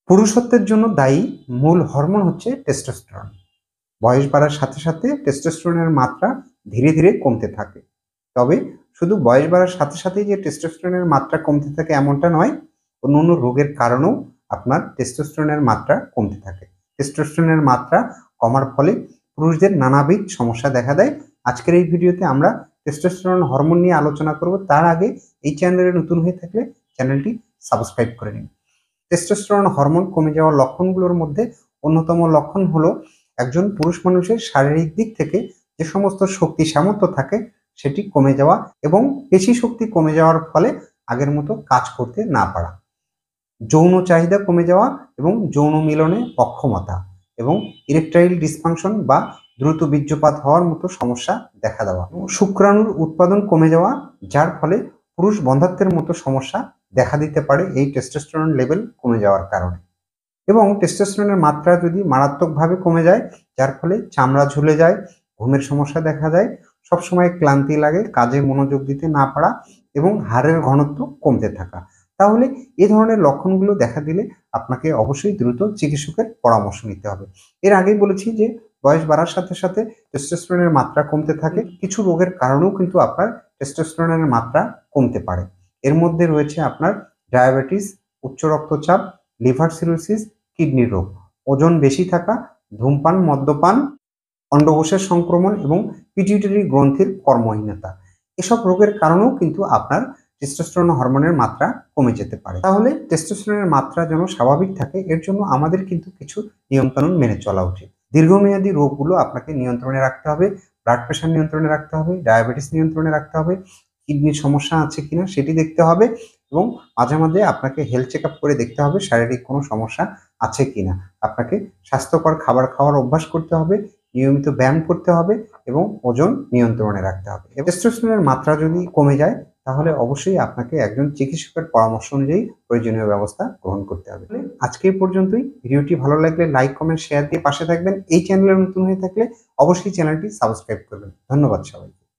পুরুষত্বের জন্য দায়ী মূল হরমোন হচ্ছে টেস্টোস্টেরন। বয়স বাড়ার সাথে সাথে টেস্টোস্টেরনের মাত্রা ধীরে ধীরে কমতে থাকে। তবে শুধু বয়স বাড়ার সাথে সাথেই যে টেস্টোস্টেরনের মাত্রা কমতে থাকে এমনটা নয়, অন্যান্য রোগের কারণেও আপনার টেস্টোস্টেরনের মাত্রা কমতে থাকে। টেস্টোস্টেরনের মাত্রা কমার ফলে পুরুষদের নানাবিধ সমস্যা দেখা দেয়। আজকের এই ভিডিওতে আমরা টেস্টোস্টেরন হরমোন নিয়ে আলোচনা করব। তার আগে এই চ্যানেলে নতুন হয়ে থাকলে চ্যানেলটি সাবস্ক্রাইব করে নিন। টেস্টোস্টেরন হরমোন কমে যাওয়ার লক্ষণগুলোর মধ্যে অন্যতম লক্ষণ হলো একজন পুরুষ মানুষের শারীরিক দিক থেকে যে সমস্ত শক্তি সামর্থ্য থাকে সেটি কমে যাওয়া এবং পেশি শক্তি কমে যাওয়ার ফলে আগের মতো কাজ করতে না পারা, যৌন চাহিদা কমে যাওয়া এবং যৌন মিলনে অক্ষমতা এবং ইরেকটাইল ডিসফাংশন বা দ্রুত বীর্যপাত হওয়ার মতো সমস্যা দেখা দেওয়া, শুক্রাণুর উৎপাদন কমে যাওয়া, যার ফলে পুরুষ বন্ধ্যাত্বের মতো সমস্যা দেখা দিতে পারে এই টেস্টোস্টেরন লেভেল কমে যাওয়ার কারণে। এবং টেস্টোস্টেরনের মাত্রা যদি মারাত্মকভাবে কমে যায়, যার ফলে চামড়া ঝুলে যায়, ঘুমের সমস্যা দেখা যায়, সবসময় ক্লান্তি লাগে, কাজে মনোযোগ দিতে না পারা এবং হাড়ের ঘনত্ব কমতে থাকা, তাহলে এ ধরনের লক্ষণগুলো দেখা দিলে আপনাকে অবশ্যই দ্রুত চিকিৎসকের পরামর্শ নিতে হবে। এর আগেই বলেছি যে বয়স বাড়ার সাথে সাথে টেস্টোস্টেরনের মাত্রা কমতে থাকে। কিছু রোগের কারণেও কিন্তু আপনার টেস্টোস্টেরনের মাত্রা কমতে পারে। এর মধ্যে রয়েছে আপনার ডায়াবেটিস, উচ্চ রক্তচাপ, লিভার সিরোসিস, কিডনি রোগ, ওজন বেশি থাকা, ধূমপান, মদ্যপান, অন্ডকোষের সংক্রমণ এবং পিটিউটারি গ্রন্থির কর্মহীনতা। এসব রোগের কারণেও কিন্তু আপনার টেস্টোস্টেরন হরমোনের মাত্রা কমে যেতে পারে। তাহলে টেস্টোস্টেরনের মাত্রা যেন স্বাভাবিক থাকে এর জন্য আমাদের কিন্তু কিছু নিয়মকানুন মেনে চলা উচিত। দীর্ঘমেয়াদী রোগগুলো আপনাকে নিয়ন্ত্রণে রাখতে হবে। ব্লাড প্রেশার নিয়ন্ত্রণে রাখতে হবে, ডায়াবেটিস নিয়ন্ত্রণে রাখতে হবে, কিডনির সমস্যা আছে কিনা সেটি দেখতে হবে এবং মাঝে মাঝে আপনাকে হেলথ চেক আপ করে দেখতে হবে শারীরিক কোনো সমস্যা আছে কিনা। আপনাকে স্বাস্থ্যকর খাবার খাওয়ার অভ্যাস করতে হবে, নিয়মিত ব্যায়াম করতে হবে এবং ওজন নিয়ন্ত্রণে রাখতে হবে। টেস্টোস্টেরনের মাত্রা যদি কমে যায় তাহলে অবশ্যই আপনাকে একজন চিকিৎসকের পরামর্শ অনুযায়ী প্রয়োজনীয় ব্যবস্থা গ্রহণ করতে হবে। আজকে এই পর্যন্তই। ভিডিওটি ভালো লাগলে লাইক, কমেন্ট, শেয়ার দিয়ে পাশে থাকবেন। এই চ্যানেলে নতুন হয়ে থাকলে অবশ্যই চ্যানেলটি সাবস্ক্রাইব করবেন। ধন্যবাদ সবাই।